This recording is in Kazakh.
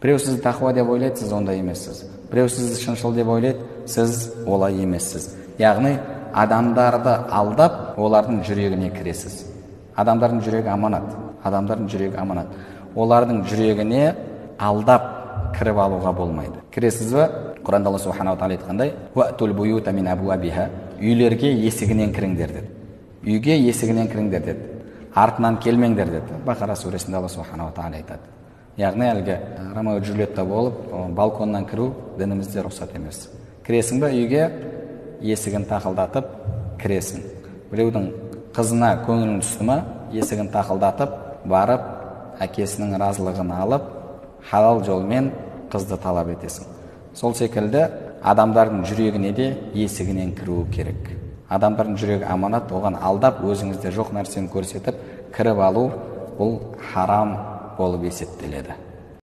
Біреу сізді тақуа деп ойлайды, сіз ондай емессіз. Біреу сізді шыншыл деп ойлайды, сіз олай емессіз. Яғни адамдарды алдап, олардың жүрегіне кіресіз. Адамдардың жүрегі аманат. Адамдардың жүрегі аманат. Олардың жүрегіне алдап кіріп алуға болмайды. Кіресіз бе? Құранда Алла субханала тағала айтқандай: «Уатул буюта мин абуабиха», үйлерге есігінен кіріңдер деді. Үйге есігінен кіріңдер деді. Артынан келмеңдер деді. Бақара сүресінде Алла субханала тағала айтады. Яғни әлгі Ромео и Джульетта болып, балконнан кіру дінімізде рұқсат емес. Кіресің бе үйге, есігін тақылдатып кіресің. Біреудің қызына көңілің түсті ме, есігін тақылдатып барып, әкесінің разылығын алып, халал жолмен қызды талап етесің. Сол секілді адамдардың жүрегіне де есігінен кіру керек. Адамдардың жүрегі аманат, оған алдап, өзіңізде жоқ нәрсені көрсетіп кіріп алу, бұл харам болып есептеледі.